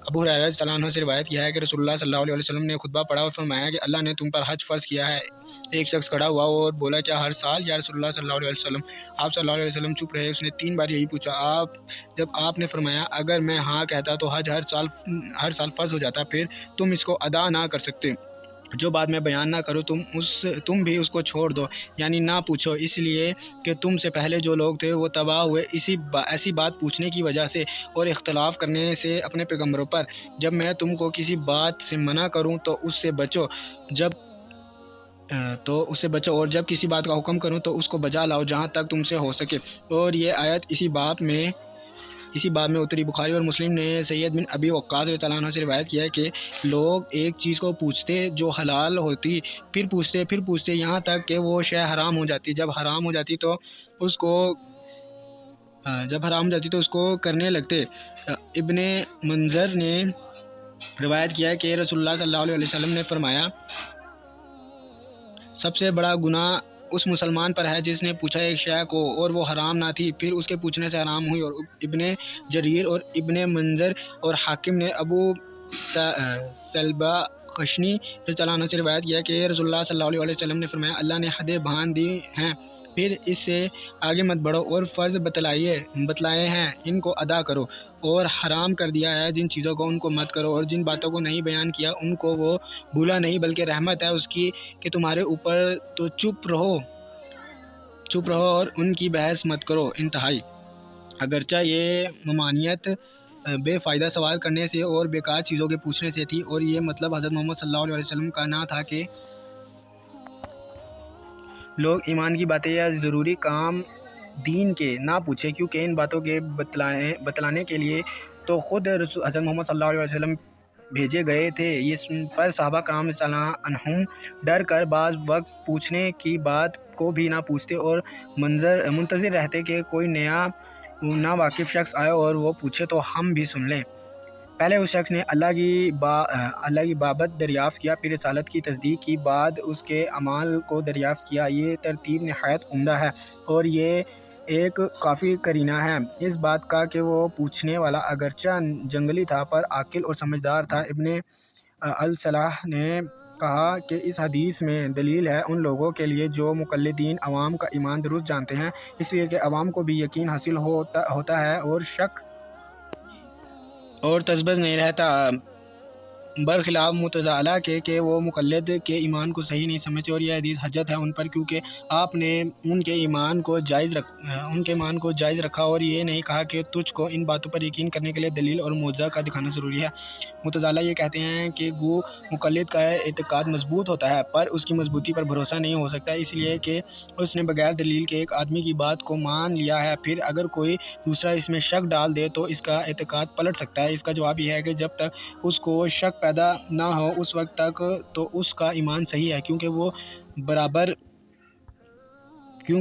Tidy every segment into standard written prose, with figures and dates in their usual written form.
ابو ہریرہ رضی اللہ عنہ سے روایت کیا ہے کہ رسول اللہ صلی اللہ علیہ وسلم نے خطبہ پڑھا اور فرمایا کہ اللہ نے تم پر حج فرض کیا ہے۔ ایک شخص کھڑا ہوا اور بولا کیا ہر سال یا رسول اللہ صلی اللہ علیہ وسلم؟ آپ صلی اللہ علیہ وسلم چپ رہے۔ اس نے 3 بار یہی پوچھا۔ جب آپ نے فرمایا اگر میں ہاں کہتا تو حج ہر سال فرض ہو جاتا، پھر تم اس کو ادا نہ کر سکتے۔ جو بات میں بیان نہ کرو تم بھی اس کو چھوڑ دو، یعنی نہ پوچھو، اس لیے کہ تم سے پہلے جو لوگ تھے وہ تباہ ہوئے ایسی بات پوچھنے کی وجہ سے اور اختلاف کرنے سے اپنے پیغمبروں پر۔ جب میں تم کو کسی بات سے منع کروں تو اس سے بچو اور جب کسی بات کا حکم کروں تو اس کو بجا لاؤ جہاں تک تم سے ہو سکے۔ اور یہ آیت اسی باب میں اتری۔ بخاری اور مسلم نے سید بن ابی وقاص رضی اللہ عنہ سے روایت کیا ہے کہ لوگ ایک چیز کو پوچھتے جو حلال ہوتی، پھر پوچھتے یہاں تک کہ وہ شے حرام ہو جاتی۔ جب حرام ہو جاتی تو اس کو کرنے لگتے۔ ابن منظر نے روایت کیا ہے کہ رسول اللہ صلی اللہ علیہ وسلم نے فرمایا سب سے بڑا گناہ اس مسلمان پر ہے جس نے پوچھا ایک شے کو اور وہ حرام نہ تھی، پھر اس کے پوچھنے سے حرام ہوئی۔ اور ابن جریر اور ابن منظر اور حاکم نے ابو سلبہ خشنی رضی اللہ عنہ سے روایت کیا کہ رسول اللہ صلی اللہ علیہ وسلم نے فرمایا اللہ نے حدیں باندھ دی ہیں، پھر اس سے آگے مت بڑھو، اور فرض بتلائے ہیں ان کو ادا کرو، اور حرام کر دیا ہے جن چیزوں کو ان کو مت کرو، اور جن باتوں کو نہیں بیان کیا ان کو وہ بھولا نہیں بلکہ رحمت ہے اس کی کہ تمہارے اوپر، تو چپ رہو اور ان کی بحث مت کرو۔ انتہائی اگرچہ یہ ممانعت بے فائدہ سوال کرنے سے اور بیکار چیزوں کے پوچھنے سے تھی، اور یہ مطلب حضرت محمد صلی اللہ علیہ وسلم کا نہ تھا کہ لوگ ایمان کی باتیں یا ضروری کام دین کے نہ پوچھیں، کیونکہ ان باتوں کے بتلانے کے لیے تو خود حضرت محمد صلی اللہ علیہ وسلم بھیجے گئے تھے۔ اس پر صحابہ کرام رضی اللہ عنہم ڈر کر بعض وقت پوچھنے کی بات کو بھی نہ پوچھتے اور منتظر رہتے کہ کوئی نیا ناواقف شخص آئے اور وہ پوچھے تو ہم بھی سن لیں۔ پہلے اس شخص نے اللہ کی بابت دریافت کیا، پھر رسالت کی تصدیق کی، بعد اس کے اعمال کو دریافت کیا۔ یہ ترتیب نہایت عمدہ ہے اور یہ ایک کافی قرینہ ہے اس بات کا کہ وہ پوچھنے والا اگرچہ جنگلی تھا پر عاقل اور سمجھدار تھا۔ ابن الصلاح نے کہا کہ اس حدیث میں دلیل ہے ان لوگوں کے لیے جو مقلدین عوام کا ایمان درست جانتے ہیں، اس لیے کہ عوام کو بھی یقین حاصل ہوتا ہے اور شک اور تذبذب نہیں رہتا، برخلاف معتزلہ کے کہ وہ مقلد کے ایمان کو صحیح نہیں سمجھتے، اور یہ حدیث حجت ہے ان پر کیونکہ آپ نے ان کے ایمان کو جائز رکھا اور یہ نہیں کہا کہ تجھ کو ان باتوں پر یقین کرنے کے لیے دلیل اور معجزہ کا دکھانا ضروری ہے۔ معتزلہ یہ کہتے ہیں کہ گو مقلد کا اعتقاد مضبوط ہوتا ہے پر اس کی مضبوطی پر بھروسہ نہیں ہو سکتا، اس لیے کہ اس نے بغیر دلیل کے ایک آدمی کی بات کو مان لیا ہے، پھر اگر کوئی دوسرا اس میں شک ڈال دے تو اس کا اعتقاد پلٹ سکتا ہے۔ اس کا جواب یہ ہے کہ جب تک اس کو شک پیدا نہ ہو اس وقت تک تو اس کا ایمان صحیح ہے، کیونکہ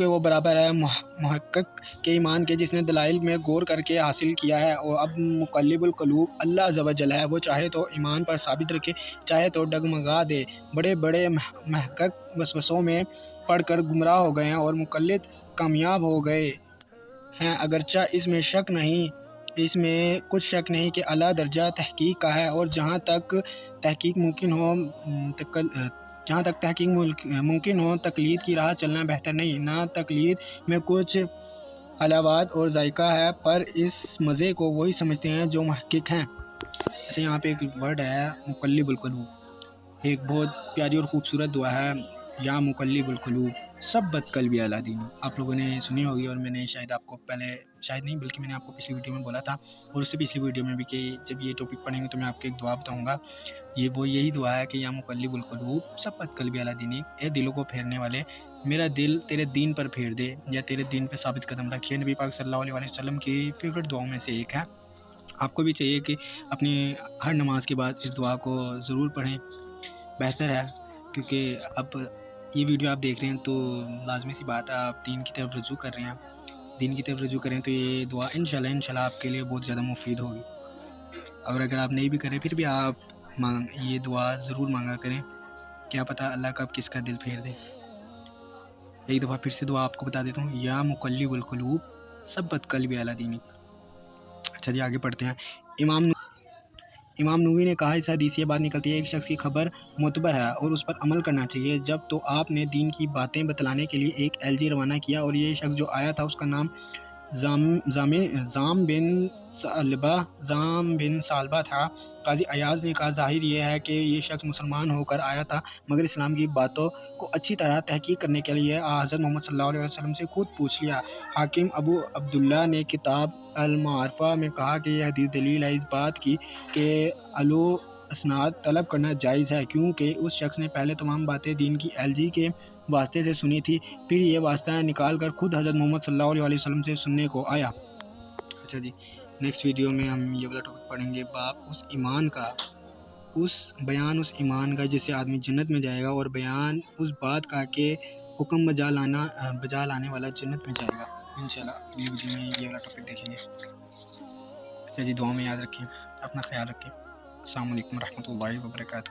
وہ برابر ہے محقق کے ایمان کے جس نے دلائل میں غور کر کے حاصل کیا ہے۔ اور اب مقلب القلوب اللہ عز و جل ہے، وہ چاہے تو ایمان پر ثابت رکھے، چاہے تو ڈگمگا دے۔ بڑے محقق وسوسوں میں پڑھ کر گمراہ ہو گئے ہیں اور مقلد کامیاب ہو گئے ہیں، اگرچہ اس میں کچھ شک نہیں کہ اعلیٰ درجہ تحقیق کا ہے، اور جہاں تک تحقیق ممکن ہو تقلید کی راہ چلنا بہتر نہیں۔ نہ تقلید میں کچھ حلاوت اور ذائقہ ہے پر اس مزے کو وہی سمجھتے ہیں جو محقق ہیں۔ اچھا، یہاں پہ ایک ورڈ ہے مقلب القلوب، ایک بہت پیاری اور خوبصورت دعا ہے، یا مقلب القلوب ثبت قلبی علی دینک۔ آپ لوگوں نے سنی ہوگی اور میں نے شاید آپ کو بلکہ میں نے آپ کو پچھلی ویڈیو میں بولا تھا، اور اس سے پچھلی ویڈیو میں بھی کہ جب یہ ٹاپک پڑھیں گے تو میں آپ کو ایک دعا بتاؤں گا۔ یہی دعا ہے کہ یا مقلب القلوب ثبت قلبی علی دینک، اے دلوں کو پھیرنے والے میرا دل تیرے دین پر پھیر دے یا تیرے دین پہ ثابت قدم رکھے۔ نبی پاک صلی اللہ علیہ وسلم کی فیوریٹ دعاؤں میں سے ایک ہے۔ آپ کو بھی چاہیے کہ اپنی ہر نماز کے بعد اس دعا کو ضرور پڑھیں، بہتر ہے، کیونکہ اب یہ ویڈیو آپ دیکھ رہے ہیں تو لازمی سی بات ہے آپ دین کی طرف رجوع کر رہے ہیں تو یہ دعا انشاءاللہ آپ کے لیے بہت زیادہ مفید ہوگی، اور اگر آپ نہیں بھی کریں پھر بھی آپ یہ دعا ضرور مانگا کریں، کیا پتہ اللہ کب کس کا دل پھیر دے۔ ایک دفعہ پھر سے دعا آپ کو بتا دیتا ہوں، یا مقلب القلوب ثبت قلبی علی دینک۔ اچھا جی، آگے پڑھتے ہیں۔ امام نووی نے کہا اس حدیث سے یہ بات نکلتی ہے ایک شخص کی خبر معتبر ہے اور اس پر عمل کرنا چاہیے. جب تو آپ نے دین کی باتیں بتلانے کے لیے ایک LG روانہ کیا اور یہ شخص جو آیا تھا اس کا نام زام بن سالبہ تھا. قاضی ایاز نے کہا ظاہر یہ ہے کہ یہ شخص مسلمان ہو کر آیا تھا مگر اسلام کی باتوں کو اچھی طرح تحقیق کرنے کے لیے حضرت محمد صلی اللہ علیہ وسلم سے خود پوچھ لیا. حاکم ابو عبداللہ نے کتاب المعارفہ میں کہا کہ یہ حدیث دلیل ہے اس بات کی کہ علو اسناد طلب کرنا جائز ہے کیونکہ اس شخص نے پہلے تمام باتیں دین کی LG کے واسطے سے سنی تھی پھر یہ واسطہ نکال کر خود حضرت محمد صلی اللہ علیہ وسلم سے سننے کو آیا. اچھا جی نیکسٹ ویڈیو میں ہم یہ والا ٹاپک پڑھیں گے باب اس ایمان کا جس سے آدمی جنت میں جائے گا اور بیان اس بات کا کہ حکم بجا لانے والا جنت میں جائے گا. انشاءاللہ اگلی ویڈیو میں یہ والا ٹاپک دیکھیں گے. اچھا جی دعا میں یاد رکھیں اپنا خیال رکھیں. السلام علیکم ورحمۃ اللہ وبرکاتہ.